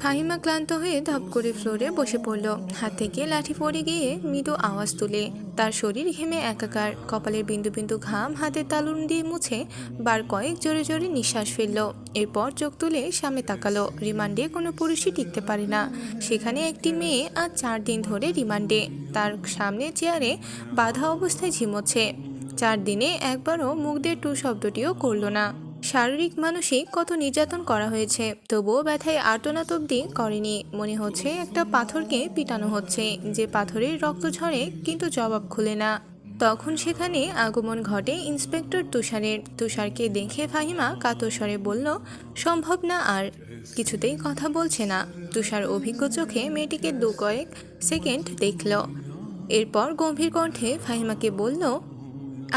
ফাহিমা ক্লান্ত হয়ে ধপ করে ফ্লোরে বসে পড়ল। হাত থেকে লাঠি পড়ে গিয়ে মৃদু আওয়াজ তুলে তার শরীর ঘেমে একাকার। কপালের বিন্দু বিন্দু ঘাম হাতের তালুন দিয়ে মুছে বার কয়েক জোরে জোরে নিঃশ্বাস ফেলল। এরপর চোখ তুলে সামনে তাকালো। রিমান্ডে কোনো পুরুষই টিকতে পারে না, সেখানে একটি মেয়ে আজ 4 দিন ধরে রিমান্ডে। তার সামনে চেয়ারে বাঁধা অবস্থায় ঝিমোচ্ছে। 4 দিনে একবারও মুখ দিয়ে টু শব্দটিও করল না। শারীরিক মানসিক কত নির্যাতন করা হয়েছে, তবুও ব্যথায় আর্তনাদ অবধি করেনি। মনে হচ্ছে একটা পাথরকে পিটানো হচ্ছে, যে পাথরের রক্ত ঝরে কিন্তু জবাব খুলে না। তখন সেখানে আগমন ঘটে ইন্সপেক্টর তুষারের। তুষারকে দেখে ফাহিমা কাতর স্বরে বলল, সম্ভব না। আর কিছুতেই কথা বলছে না। তুষার অভিজ্ঞ চোখে মেয়েটিকে 2 কয়েক সেকেন্ড দেখল। এরপর গম্ভীর কণ্ঠে ফাহিমাকে বলল,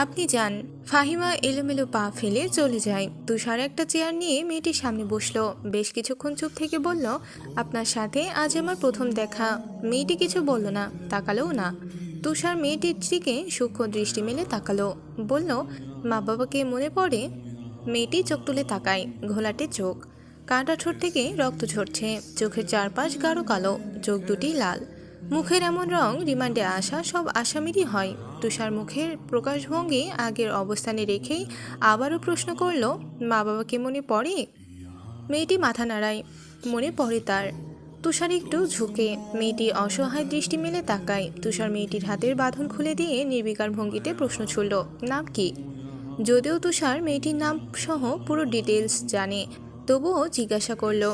আপনি যান। ফাহিমা এলোমেলো পা ফেলে চলে যায়। তুষার একটা চেয়ার নিয়ে মেয়েটির সামনে বসলো। বেশ কিছুক্ষণ চুপ থেকে বলল, আপনার সাথে আজ আমার প্রথম দেখা। মেয়েটি কিছু বলল না, তাকালোও না। তুষার মেয়েটির দিকে সূক্ষ্ম দৃষ্টি মেলে তাকালো, বলল, মা বাবাকে মনে পড়ে? মেয়েটি চোখ তুলে তাকায়, ঘোলাটে চোখ, কাঁটা ঠোঁট থেকে রক্ত ঝরছে, চোখের চারপাশ গাঢ় কালো, চোখ দুটি লাল। মুখের এমন রং রিমান্ডে আসা সব আসামিরই হয়। তুষার মুখের প্রকাশভঙ্গি আগের অবস্থানে রেখেই আবারও প্রশ্ন করল, মা বাবাকে মনে পড়ে? মেয়েটি মাথা নাড়ায়, মনে পড়ে তার। তুষার একটু ঝুঁকে মেয়েটি অসহায় দৃষ্টি মেলে তাকায়। তুষার মেয়েটির হাতের বাঁধন খুলে দিয়ে নির্বিকার ভঙ্গিতে প্রশ্ন ছুড়ল, নাম কি? যদিও তুষার মেয়েটির নাম সহ পুরো ডিটেলস জানে, তবুও জিজ্ঞাসা করলো।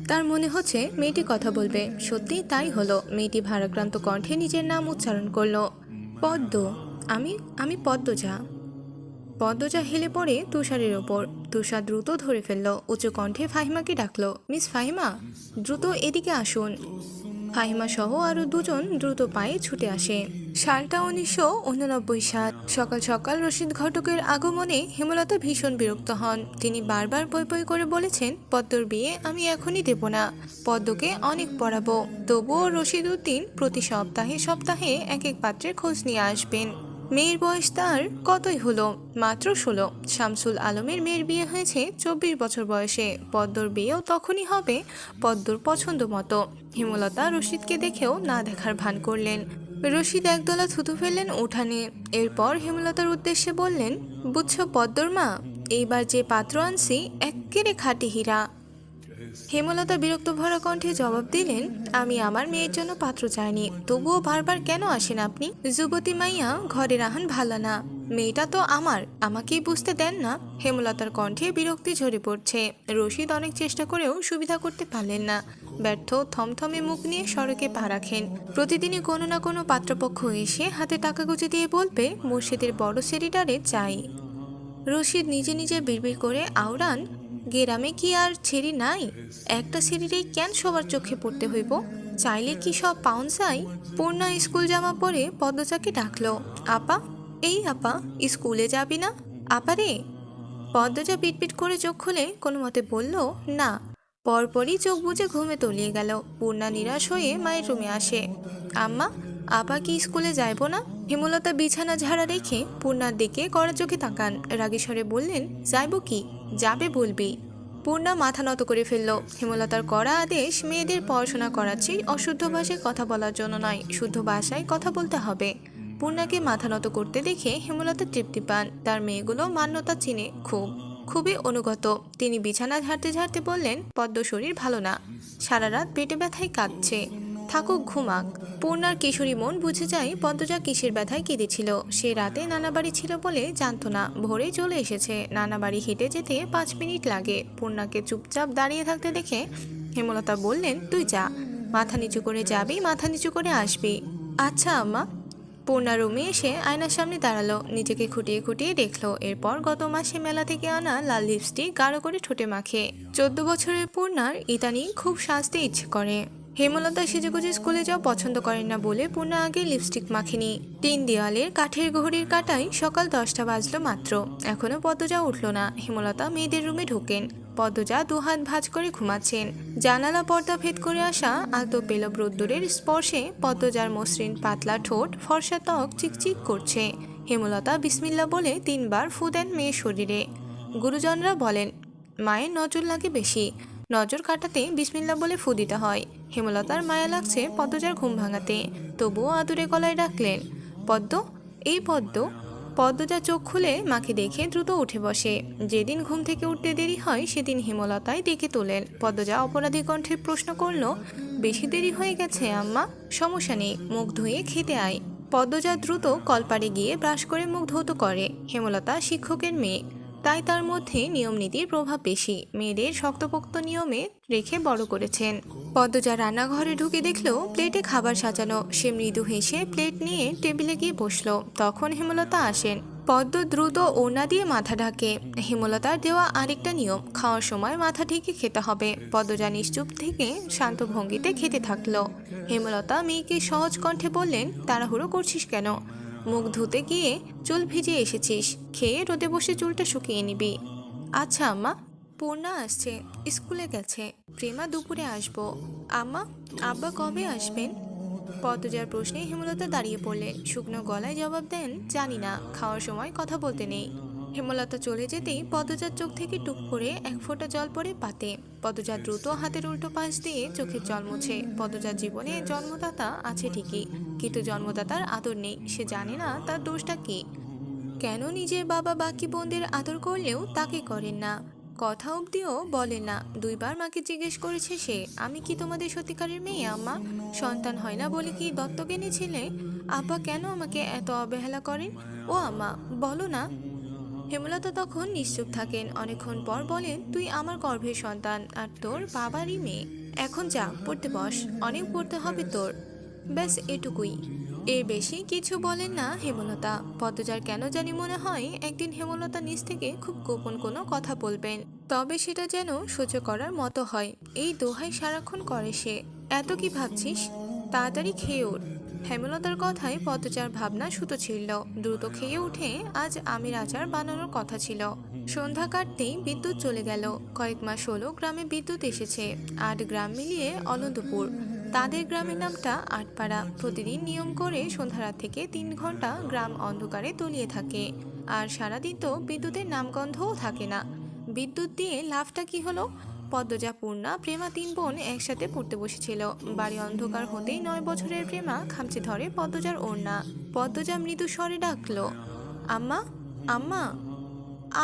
তার মনে হচ্ছে মেয়েটি কথা বলবে। সত্যি তাই হলো। মেয়েটি ভারাক্রান্ত কণ্ঠে নিজের নাম উচ্চারণ করলো, পদ্ম। আমি আমি পদ্মজা। পদ্মজা হেলে পড়ে তুষারের ওপর। তুষার দ্রুত ধরে ফেলল, উঁচু কণ্ঠে ফাহিমাকে ডাকলো, মিস ফাহিমা, দ্রুত এদিকে আসুন। ফাহিমা সহ আরো 2জন দ্রুত পায়ে ছুটে আসে। সালটা 1989 সাল। সকাল সকাল রশিদ ঘটকের আগমনে হেমলতা ভীষণ বিরক্ত হন। তিনি বারবার পই পই করে বলেছেন, পদ্মর বিয়ে আমি এখনই দেব না, পদ্মকে অনেক পড়াবো। তবুও রশিদ উদ্দিন প্রতি সপ্তাহে সপ্তাহে এক এক পাত্রের খোঁজ নিয়ে আসবেন। মেয়ের বয়স তার কতই হলো, মাত্র 16। শামসুল আলমের মেয়ের বিয়ে হয়েছে 24 বছর বয়সে। পদ্মর বিয়েও তখনই হবে পদ্মর পছন্দ মতো। হেমলতা রশিদকে দেখেও না দেখার ভান করলেন। রশিদ একদলা থুতু ফেললেন উঠানে। এরপর হেমলতার উদ্দেশ্যে বললেন, বুঝছো পদ্মর মা, এইবার যে পাত্র আনছি এক্কেরে খাঁটি হীরা। হেমলতা বিরক্ত ভরা কণ্ঠে জবাব দিলেন, আমি আমার মেয়ের জন্য পাত্র চাইনি, তবুও বারবার কেন আসেন আপনি? যুবতী মাইয়া ঘরে রাহান ভালো না, মেয়েটা তো আমার, আমাকেই বুঝতে দেন না? হেমলতার কণ্ঠে বিরক্তি ঝরে পড়ছে। রশিদ অনেক চেষ্টা করেও সুবিধা করতে পারলেন না। ব্যর্থ থমথমে মুখ নিয়ে সড়কে পা রাখেন। প্রতিদিনই কোনো না কোনো পাত্রপক্ষ এসে হাতে টাকা গুঁজে দিয়ে বলবে, মসজিদের বড় সেরিটারে চাই। রশিদ নিজে নিজে বিড়বিড় করে আওড়ান, গেরামে কি আর ছেড়ি নাই? একটা ছেড়িরেই কেন সবার চোখে পড়তে হইব? চাইলে কি সব পাউন চাই? পূর্ণা স্কুল জামা পরে পদ্মজাকে ডাকলো, আপা, এই আপা, স্কুলে যাবি না? আপা রে। পদ্মজা পিটপিট করে চোখ খুলে কোনো মতে বলল, না। পরপরই চোখ বুজে ঘুমে তলিয়ে গেল। পূর্ণা নিরাশ হয়ে মায়ের রুমে আসে, আম্মা, আপা কি স্কুলে যাইব না? হেমলতা বিছানা ঝাড়া রেখে পূর্ণার দিকে কড়া চোখে তাকান। রাগী স্বরে বললেন, যাইব কি, যাবে বলবি। পূর্ণা মাথা নত করে ফেলল। হেমলতার কড়া আদেশ, মেয়েদের পড়াশোনা করাচ্ছি অশুদ্ধ ভাষায় কথা বলার জন্য নয়, শুদ্ধ ভাষায় কথা বলতে হবে। পূর্ণাকে মাথা নত করতে দেখে হেমলতা তৃপ্তি পান। তার মেয়েগুলো মান্যতা চিনে খুবই অনুগত। তিনি বিছানা ঝাড়তে ঝাড়তে বললেন, পদ্ম শরীর ভালো না, সারা রাত পেটে ব্যথায় কাঁদছে, থাকুক ঘুমাক। পূর্ণার কিশোরী মন বুঝে যায় পদ্মজা কিসের ব্যথায় কেঁদেছিল। সে রাতে নানা বাড়ি ছিল বলে জানতো না, ভোরে চলে এসেছে। নানা বাড়ি হেঁটে যেতে 5 মিনিট লাগে। পূর্ণাকে চুপচাপ দাঁড়িয়ে থাকতে দেখে হেমলতা বললেন, তুই যা, মাথা নিচু করে যাবি, মাথা নিচু করে আসবি। আচ্ছা আম্মা। পূর্ণা রুমে এসে আয়নার সামনে দাঁড়ালো, নিজেকে খুঁটিয়ে খুঁটিয়ে দেখলো। এরপর গত মাসে মেলা থেকে আনা লাল লিপস্টিক গাঢ় করে ঠোঁটে মাখে। 14 বছরের পূর্ণার ইদানিং খুব সাজতে ইচ্ছে করে। হেমলতা সেজেগুজে স্কুলে যাওয়া পছন্দ করেন না বলে পূর্ণা আগে লিপস্টিক মাখেনি। 3 দেওয়ালের কাঠের ঘড়ির কাঁটায় সকাল 10টা বাজলো মাত্র। এখনো পদ্মজা উঠল না। হেমলতা মেয়েদের রুমে ঢোকেন। পদ্মজা 2 হাত ভাঁজ করে ঘুমাচ্ছেন। জানালা পর্দা ভেদ করে আসা আলতো পেলব রোদ্দুরের স্পর্শে পদ্মজার মসৃণ পাতলা ঠোঁট, ফর্সা ত্বক চিকচিক করছে। হেমলতা বিসমিল্লা বলে 3 বার ফু দেন মেয়ের শরীরে। গুরুজনরা বলেন, মায়ের নজর লাগে বেশি, নজর কাটাতে বিসমিল্লাহ বলে ফু দিতে হয়। হেমলতার মায়া লাগছে পদ্মজার ঘুম ভাঙাতে, তবুও আদুরে গলায় ডাকলেন, পদ্ম, এই পদ্ম। পদ্মজা চোখ খুলে মাকে দেখে দ্রুত উঠে বসে। যেদিন ঘুম থেকে উঠতে দেরি হয় সেদিন হেমলতায় ডেকে তোলেন। পদ্মজা অপরাধী কণ্ঠে প্রশ্ন করল, বেশি দেরি হয়ে গেছে আম্মা? সমস্যা নেই, মুখ ধুয়ে খেতে আয়। পদ্মজা দ্রুত কলপাড়ে গিয়ে ব্রাশ করে মুখ ধৌত করে। হেমলতা শিক্ষকের মেয়ে, তাই তার মধ্যে নিয়মনীতির প্রভাব বেশি। মেয়েদের শক্তপোক্ত নিয়মে রেখে বড় করেছেন। পদ্মজা রান্নাঘরে ঢুকে দেখলো প্লেটে খাবার সাজানো। সে মৃদু হেসে প্লেট নিয়ে টেবিলে গিয়ে বসলো। তখন হেমলতা আসেন। পদ্ম দ্রুত ওড়না দিয়ে মাথা ঢাকে। হেমলতার দেওয়া আরেকটা নিয়ম, খাওয়ার সময় মাথা ঢেকে খেতে হবে। পদ্মজা নিশ্চুপ থেকে শান্ত ভঙ্গিতে খেতে থাকলো। হেমলতা মেয়েকে সহজ কণ্ঠে বললেন, তাড়াহুড়ো করছিস কেন? মুখ ধুতে গিয়ে চুল ভিজিয়ে এসেছিস, খেয়ে রোদে বসে চুলটা শুকিয়ে নিবি। আচ্ছা আম্মা। পূর্ণা আসছে, স্কুলে গেছে। প্রেমা দুপুরে আসবো। আম্মা, আব্বা কবে আসবেন? পদ্মজার প্রশ্নে হেমলতা দাঁড়িয়ে পড়লেন। শুকনো গলায় জবাব দেন, জানি না, খাওয়ার সময় কথা বলতে নেই। হেমলতা চলে যেতেই পদ্মজার চোখ থেকে টুক করে এক ফোঁটা জল পড়ে পাতে। পদ্মজা দ্রুত হাতের উল্টো পাশ দিয়ে চোখের জল মুছে। পদ্মজার জীবনে জন্মদাতা আছে ঠিকই, কিন্তু জন্মদাতার আদর নেই। সে জানে না তার দোষটা কি, কেন নিজের বাবা বাকি বোনদের আদর করলেও তাকে করেন না, কথা অবধিও বলেন না। দুইবার মাকে জিজ্ঞেস করেছে সে, আমি কি তোমাদের সত্যিকারের মেয়ে আম্মা? সন্তান হয় না বলে কি দত্তক এনেছিলে? আব্বা কেন আমাকে এত অবহেলা করেন? ও আম্মা, বলো না। হেমলতা তখন নিশ্চুপ থাকেন। অনেকক্ষণ পর বলেন, তুই আমার গর্ভের সন্তান আর তোর বাবারই মেয়ে। এখন যা, পড়তে বস, অনেক পড়তে হবে তোর। ব্যাস এটুকুই, এর বেশি কিছু বলেন না হেমলতা। পদ্মজার কেন জানি মনে হয় একদিন হেমলতা নিজ থেকে খুব গোপন কোনো কথা বলবেন, তবে সেটা যেন সহ্য করার মতো হয়। এই দোহাই সারাক্ষণ করে সে। এত কি ভাবছিস? তাড়াতাড়ি খেয়ে ওঠ। হেমলতার কথায় পদ্মজার ভাবনা সুতো ছিঁড়ল। দ্রুত খেয়ে উঠে আজ আমের আচার বানানোর কথা ছিল। সন্ধ্যা কাটতেই বিদ্যুৎ চলে গেল। কয়েক মাস হলো গ্রামে বিদ্যুৎ এসেছে। ৮ গ্রাম মিলিয়ে অলন্দপুর। তাদের গ্রামের নামটা আটপাড়া। প্রতিদিন নিয়ম করে সন্ধ্যা রাত থেকে ৩ ঘন্টা গ্রাম অন্ধকারে তলিয়ে থাকে। আর সারাদিন তো বিদ্যুতের নামগন্ধও থাকে না। বিদ্যুৎ দিয়ে লাভটা কি হলো? পদ্মজা, পূর্ণা, প্রেমা ৩ বোন একসাথে পড়তে বসেছিল। বাড়ি অন্ধকার হতেই ৯ বছরের প্রেমা খামচে ধরে পদ্মজার ওড়না। পদ্মজা মৃদু স্বরে ডাকলো, আম্মা, আম্মা,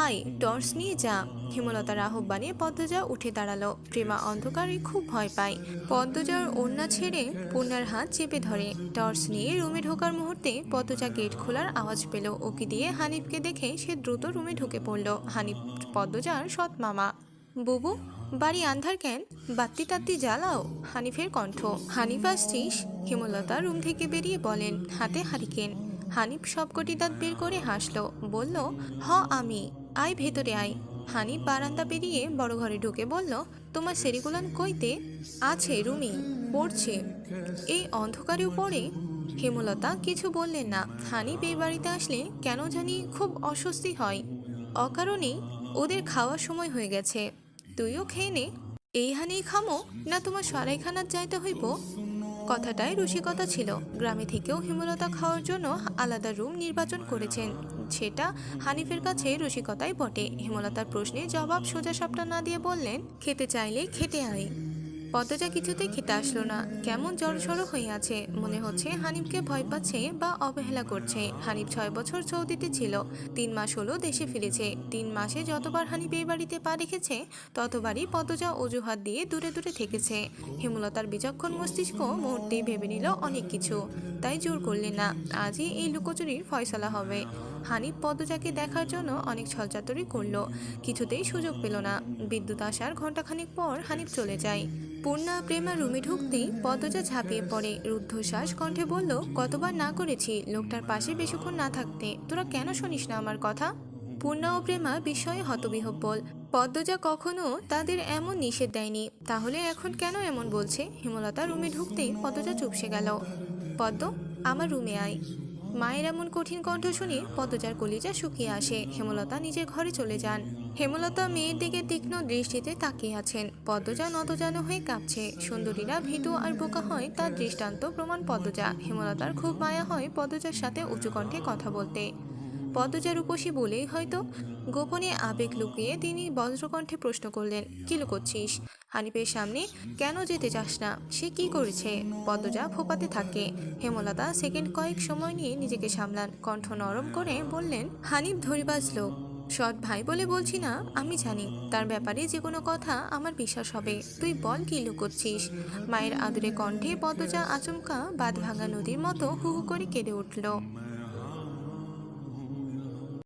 আয়, টর্চ নিয়ে যা। হেমলতার আহ্বানে পদ্মজা উঠে দাঁড়ালো। প্রেমা অন্ধকারে খুব ভয় পায়। পদ্মজার ওড়না ছেড়ে পূর্ণার হাত চেপে ধরে। টর্চ নিয়ে রুমে ঢোকার মুহূর্তে পদ্মজা গেট খোলার আওয়াজ পেল। ওকে দিয়ে হানিফকে দেখে সে দ্রুত রুমে ঢুকে পড়ল। হানিফ পদ্মজার সৎ মামা। বুবু, বাড়ি আন্ধার কেন? বাত্তি টাত্তি জ্বালাও। হানিফের কণ্ঠ। হানিফ আসছিস? হেমলতা রুম থেকে বেরিয়ে বলেন, হাতে হারিকেন। হানিফ সবকটি দাঁত বের করে হাসলো, বলল, হ আমি। আয় ভেতরে আয়। হানিফ বারান্দা পেরিয়ে বড় ঘরে ঢুকে বলল, তোমার সেরিগুলান কইতে? আছে রুমে, পড়ছে। এই অন্ধকারেও পড়ে? হেমলতা কিছু বললেন না। হানিফ এই বাড়িতে আসলে কেন জানি খুব অস্বস্তি হয়। অকারণেই। ওদের খাওয়ার সময় হয়ে গেছে, তুইও খেয়ে নে। এইখানেই খামো না তোমার সরাইখানার যাইতে হইব? কথাটায় রসিকতা ছিল। গ্রামে থেকেও হেমলতা খাওয়ার জন্য আলাদা রুম নির্বাচন করেছেন। সেটা হানিফের কাছে রসিকতাই বটে। হেমলতার প্রশ্নে জবাব সোজাসাপটা না দিয়ে বললেন, খেতে চাইলে খেতে আয়। পদ্মজা কিছুতেই খেতে আসলো না। কেমন জড়সড় হয়ে আছে। মনে হচ্ছে হানিফকে ভয় পাচ্ছে বা অবহেলা করছে। হানিফ ৬ বছর সৌদিতে ছিল। ৩ মাস হলো দেশে ফিরেছে। ৩ মাসে যতবার হানিফ এই বাড়িতে পা রেখেছে ততবারই পদ্মজা অজুহাত দিয়ে দূরে দূরে থেকেছে। হেমলতার বিচক্ষণ মস্তিষ্ক মুহূর্তেই ভেবে নিল অনেক কিছু, তাই জোর করলেন না। আজই এই লুকোচুরির ফয়সালা হবে। হানিফ পদ্মজাকে দেখার জন্য অনেক ছলচাতুরি করলো, কিছুতেই সুযোগ পেল না। বিদ্যুৎ আসার ঘণ্টাখানেক পর হানিফ চলে যায়। পূর্ণা, প্রেমা রুমে ঢুকতেই পদ্মজা ঝাঁপিয়ে পড়ে। রুদ্ধশ্বাস কণ্ঠে বলল, কতবার না করেছি লোকটার পাশে বেশিক্ষণ না থাকতে, তোরা কেন শুনিস না আমার কথা? পূর্ণা ও প্রেমা বিস্ময়ে হতবিহ্বল। পদ্মজা কখনো তাদের এমন নিষেধ দেয়নি, তাহলে এখন কেন এমন বলছে? হেমলতা রুমে ঢুকতেই পদ্মজা চুপসে গেল। পদ্ম, আমার রুমে আয়। মায়ের এমন কঠিন কণ্ঠ শুনে পদ্মজার কলিজা শুকিয়ে আসে। হেমলতা নিজের ঘরে চলে যান। হেমলতা মেয়ের দিকে তীক্ষ্ণ দৃষ্টিতে তাকিয়ে আছেন। পদ্মজা নতজানু হয়ে কাঁপছে। সুন্দরীরা ভীতু আর বোকা হয় তার দৃষ্টান্ত প্রমাণ পদ্মজা। হেমলতার খুব মায়া হয় পদ্মজার সাথে উঁচু কণ্ঠে কথা বলতে। পদ্মজা রূপসী বলেই হয়তো। গোপনে আবেগ লুকিয়ে তিনি বজ্রকণ্ঠে প্রশ্ন করলেন, কি লুকোচ্ছিস? হানিফের সামনে কেন যেতে চাস না? সে কি করেছে? পদ্মজা ফোপাতে থাকে। হেমলতা সেকেন্ড কয়েক সময় নিয়ে নিজেকে সামলান, কণ্ঠ নরম করে বললেন, হানিফ ধরিবাজ লোক, সৎ ভাই বলে বলছি না। আমি জানি তার ব্যাপারে যে কোনো কথা আমার বিশ্বাস হবে। তুই বল, কি লুকোচ্ছিস? মায়ের আদুরে কণ্ঠে পদ্মজা আচমকা বাঁধ ভাঙা নদীর মতো হু হু করে কেঁদে উঠল।